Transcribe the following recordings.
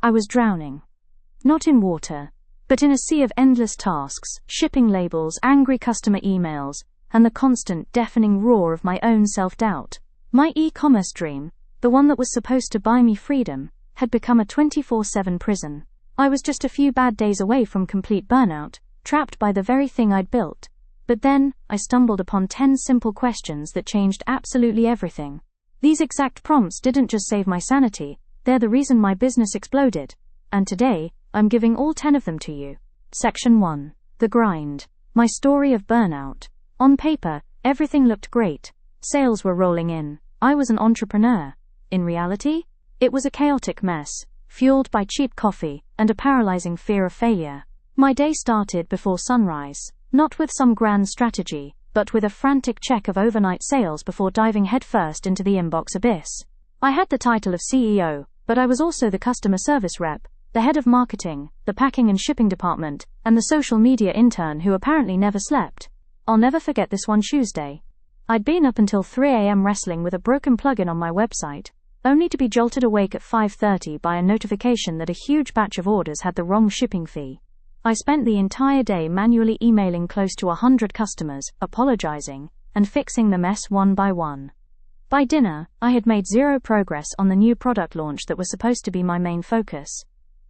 I was drowning. Not in water, but in a sea of endless tasks, shipping labels, angry customer emails, and the constant deafening roar of my own self-doubt. My e-commerce dream, the one that was supposed to buy me freedom, had become a 24/7 prison. I was just a few bad days away from complete burnout, trapped by the very thing I'd built. But then, I stumbled upon 10 simple questions that changed absolutely everything. These exact prompts didn't just save my sanity, they're the reason my business exploded. And today, I'm giving all 10 of them to you. Section 1. The grind. My story of burnout. On paper, everything looked great. Sales were rolling in. I was an entrepreneur. In reality, it was a chaotic mess, fueled by cheap coffee and a paralyzing fear of failure. My day started before sunrise, not with some grand strategy, but with a frantic check of overnight sales before diving headfirst into the inbox abyss. I had the title of CEO, but I was also the customer service rep, the head of marketing, the packing and shipping department, and the social media intern who apparently never slept. I'll never forget this one Tuesday. I'd been up until 3 a.m. wrestling with a broken plugin on my website, only to be jolted awake at 5:30 by a notification that a huge batch of orders had the wrong shipping fee. I spent the entire day manually emailing close to 100 customers, apologizing, and fixing the mess one by one. By dinner, I had made zero progress on the new product launch that was supposed to be my main focus.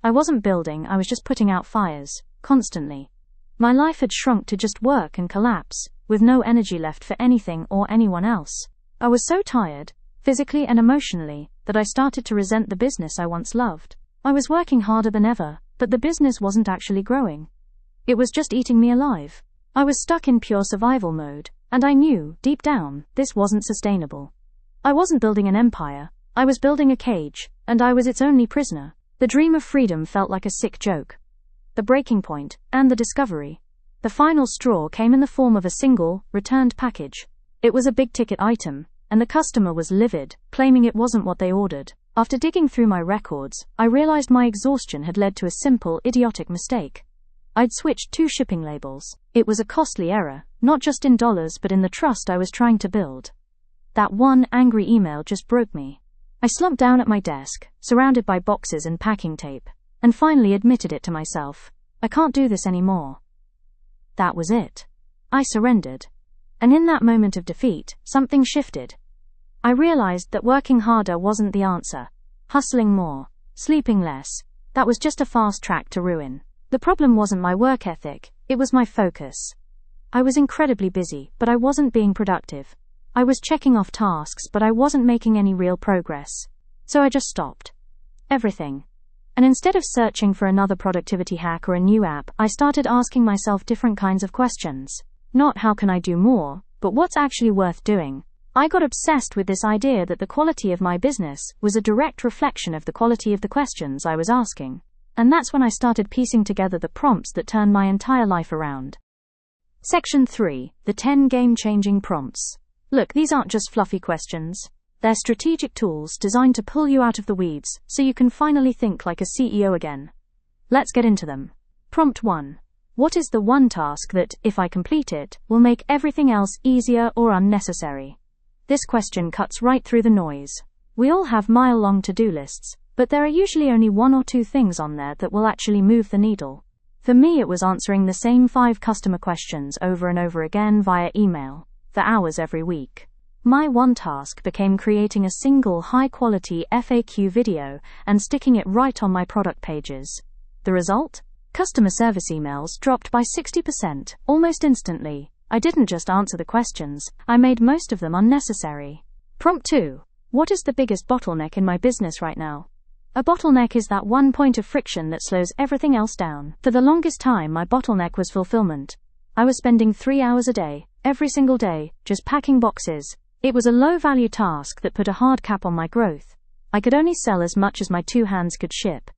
I wasn't building, I was just putting out fires, constantly. My life had shrunk to just work and collapse, with no energy left for anything or anyone else. I was so tired, physically and emotionally, that I started to resent the business I once loved. I was working harder than ever, but the business wasn't actually growing. It was just eating me alive. I was stuck in pure survival mode, and I knew, deep down, this wasn't sustainable. I wasn't building an empire, I was building a cage, and I was its only prisoner. The dream of freedom felt like a sick joke. The breaking point, and the discovery. The final straw came in the form of a single, returned package. It was a big-ticket item, and the customer was livid, claiming it wasn't what they ordered. After digging through my records, I realized my exhaustion had led to a simple, idiotic mistake. I'd switched 2 shipping labels. It was a costly error, not just in dollars but in the trust I was trying to build. That one angry email just broke me. I slumped down at my desk, surrounded by boxes and packing tape, and finally admitted it to myself. I can't do this anymore. That was it. I surrendered. And in that moment of defeat, something shifted. I realized that working harder wasn't the answer. Hustling more, sleeping less, that was just a fast track to ruin. The problem wasn't my work ethic, it was my focus. I was incredibly busy, but I wasn't being productive. I was checking off tasks, but I wasn't making any real progress. So I just stopped. Everything. And instead of searching for another productivity hack or a new app, I started asking myself different kinds of questions. Not how can I do more, but what's actually worth doing. I got obsessed with this idea that the quality of my business was a direct reflection of the quality of the questions I was asking. And that's when I started piecing together the prompts that turned my entire life around. Section 3. The 10 game-changing prompts. Look, these aren't just fluffy questions. They're strategic tools designed to pull you out of the weeds so you can finally think like a CEO again. Let's get into them. Prompt 1. What is the one task that, if I complete it, will make everything else easier or unnecessary? This question cuts right through the noise. We all have mile-long to-do lists, but there are usually only 1 or 2 things on there that will actually move the needle. For me, it was answering the same 5 customer questions over and over again via email, for hours every week. My one task became creating a single high-quality FAQ video and sticking it right on my product pages. The result? Customer service emails dropped by 60%, almost instantly. I didn't just answer the questions, I made most of them unnecessary. Prompt 2. What is the biggest bottleneck in my business right now? A bottleneck is that one point of friction that slows everything else down. For the longest time, my bottleneck was fulfillment. I was spending 3 hours a day, every single day, just packing boxes. It was a low-value task that put a hard cap on my growth. I could only sell as much as my 2 hands could ship.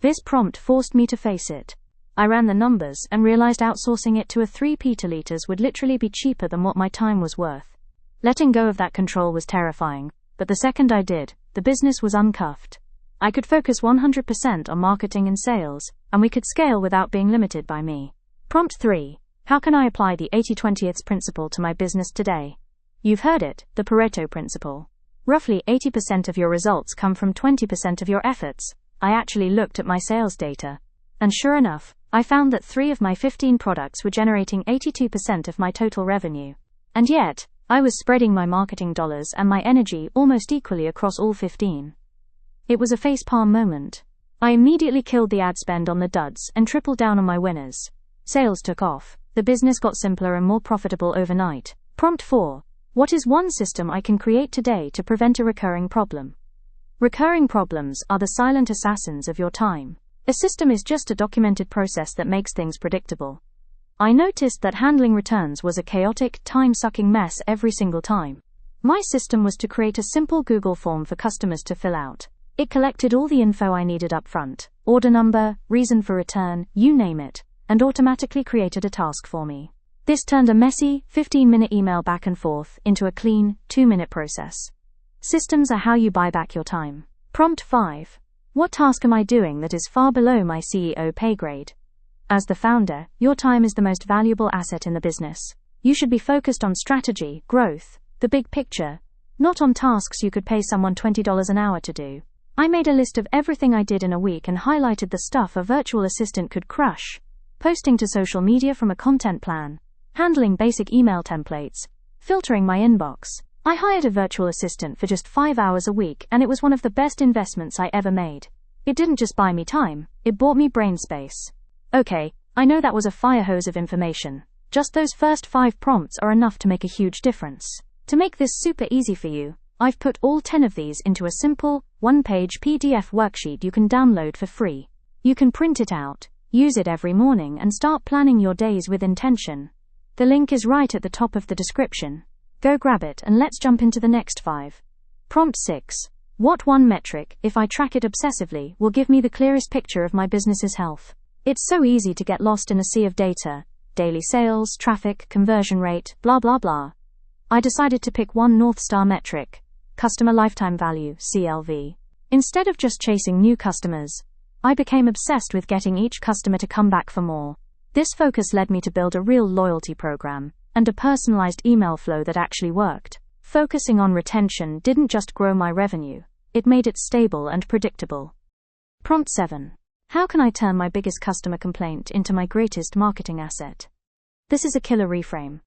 This prompt forced me to face it. I ran the numbers and realized outsourcing it to a 3 petaliters would literally be cheaper than what my time was worth. Letting go of that control was terrifying, but the second I did, the business was uncuffed. I could focus 100% on marketing and sales, and we could scale without being limited by me. Prompt 3. How can I apply the 80-20 principle to my business today? You've heard it, the Pareto principle. Roughly 80% of your results come from 20% of your efforts. I actually looked at my sales data. And sure enough, I found that 3 of my 15 products were generating 82% of my total revenue. And yet, I was spreading my marketing dollars and my energy almost equally across all 15. It was a facepalm moment. I immediately killed the ad spend on the duds and tripled down on my winners. Sales took off. The business got simpler and more profitable overnight. Prompt 4. What is one system I can create today to prevent a recurring problem? Recurring problems are the silent assassins of your time. A system is just a documented process that makes things predictable. I noticed that handling returns was a chaotic, time-sucking mess every single time. My system was to create a simple Google form for customers to fill out. It collected all the info I needed up front, order number, reason for return, you name it, and automatically created a task for me. This turned a messy, 15-minute email back and forth into a clean, 2-minute process. Systems are how you buy back your time. Prompt 5. What task am I doing that is far below my CEO pay grade? As the founder, your time is the most valuable asset in the business. You should be focused on strategy, growth, the big picture, not on tasks you could pay someone $20 an hour to do. I made a list of everything I did in a week and highlighted the stuff a virtual assistant could crush. Posting to social media from a content plan, handling basic email templates, filtering my inbox. I hired a virtual assistant for just 5 hours a week, and it was one of the best investments I ever made. It didn't just buy me time, it bought me brain space. Okay, I know that was a fire hose of information. Just those first 5 prompts are enough to make a huge difference. To make this super easy for you, I've put all 10 of these into a simple, 1-page PDF worksheet you can download for free. You can print it out, use it every morning, and start planning your days with intention. The link is right at the top of the description. Go grab it and let's jump into the next 5. Prompt 6. What one metric, if I track it obsessively, will give me the clearest picture of my business's health? It's so easy to get lost in a sea of data. Daily sales, traffic, conversion rate, blah blah blah. I decided to pick one North Star metric. Customer lifetime value, CLV. Instead of just chasing new customers, I became obsessed with getting each customer to come back for more. This focus led me to build a real loyalty program and a personalized email flow that actually worked. Focusing on retention didn't just grow my revenue, it made it stable and predictable. Prompt 7. How can I turn my biggest customer complaint into my greatest marketing asset? This is a killer reframe.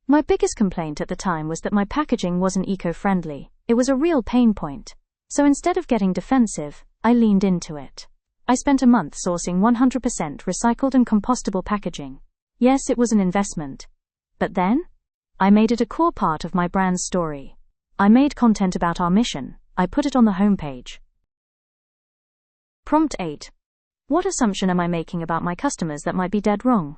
My biggest complaint at the time was that my packaging wasn't eco-friendly. It was a real pain point. So instead of getting defensive, I leaned into it. I spent a month sourcing 100% recycled and compostable packaging. Yes, it was an investment. But then, I made it a core part of my brand's story. I made content about our mission. I put it on the homepage. Prompt 8. What assumption am I making about my customers that might be dead wrong?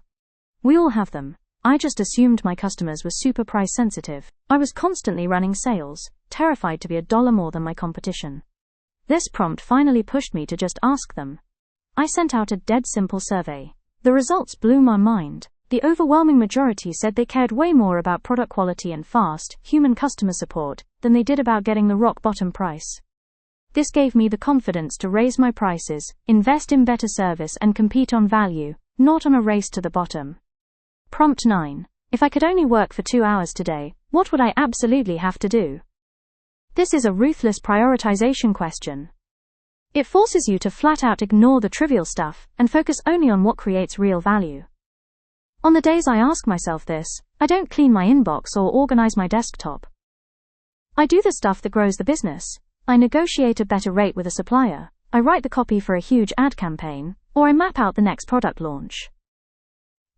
We all have them. I just assumed my customers were super price sensitive. I was constantly running sales, terrified to be $1 more than my competition. This prompt finally pushed me to just ask them. I sent out a dead simple survey. The results blew my mind. The overwhelming majority said they cared way more about product quality and fast, human customer support than they did about getting the rock bottom price. This gave me the confidence to raise my prices, invest in better service, and compete on value, not on a race to the bottom. Prompt 9. If I could only work for 2 hours today, what would I absolutely have to do? This is a ruthless prioritization question. It forces you to flat out ignore the trivial stuff and focus only on what creates real value. On the days I ask myself this, I don't clean my inbox or organize my desktop. I do the stuff that grows the business. I negotiate a better rate with a supplier, I write the copy for a huge ad campaign, or I map out the next product launch.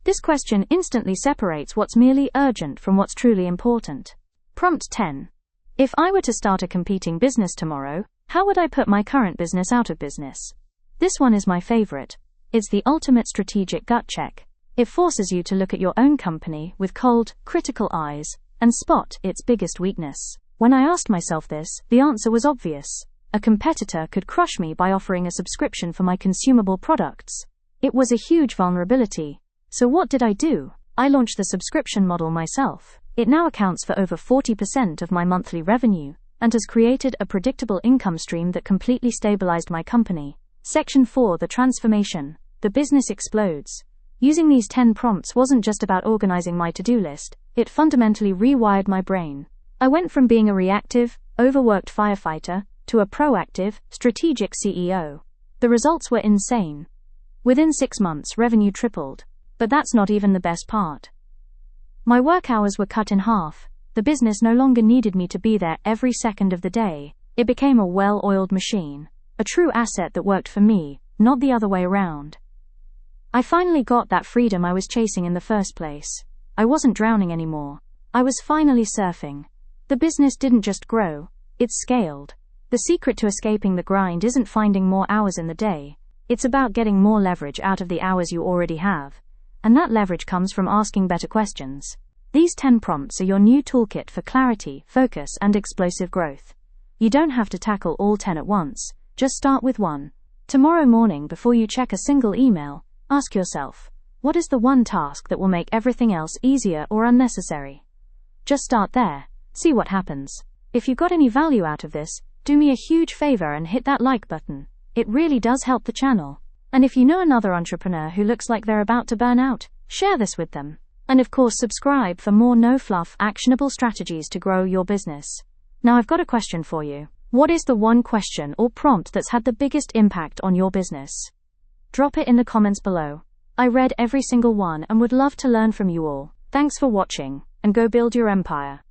This question instantly separates what's merely urgent from what's truly important. Prompt 10. If I were to start a competing business tomorrow, how would I put my current business out of business? This one is my favorite. It's the ultimate strategic gut check. It forces you to look at your own company with cold, critical eyes and spot its biggest weakness. When I asked myself this, the answer was obvious. A competitor could crush me by offering a subscription for my consumable products. It was a huge vulnerability. So what did I do? I launched the subscription model myself. It now accounts for over 40% of my monthly revenue and has created a predictable income stream that completely stabilized my company. Section 4. The transformation. The business explodes. Using these 10 prompts wasn't just about organizing my to-do list. It fundamentally rewired my brain. I went from being a reactive, overworked firefighter to a proactive, strategic CEO. The results were insane. Within 6 months, revenue tripled. But that's not even the best part. My work hours were cut in half. The business no longer needed me to be there every second of the day. It became a well-oiled machine. A true asset that worked for me, not the other way around. I finally got that freedom I was chasing in the first place. I wasn't drowning anymore. I was finally surfing. The business didn't just grow, it scaled. The secret to escaping the grind isn't finding more hours in the day. It's about getting more leverage out of the hours you already have. And that leverage comes from asking better questions. These 10 prompts are your new toolkit for clarity, focus, and explosive growth. You don't have to tackle all 10 at once, just start with one. Tomorrow morning, before you check a single email, ask yourself, what is the one task that will make everything else easier or unnecessary? Just start there, see what happens. If you got any value out of this, do me a huge favor and hit that like button. It really does help the channel. And if you know another entrepreneur who looks like they're about to burn out, share this with them. And of course, subscribe for more no-fluff, actionable strategies to grow your business. Now I've got a question for you. What is the one question or prompt that's had the biggest impact on your business? Drop it in the comments below. I read every single one and would love to learn from you all. Thanks for watching, and go build your empire.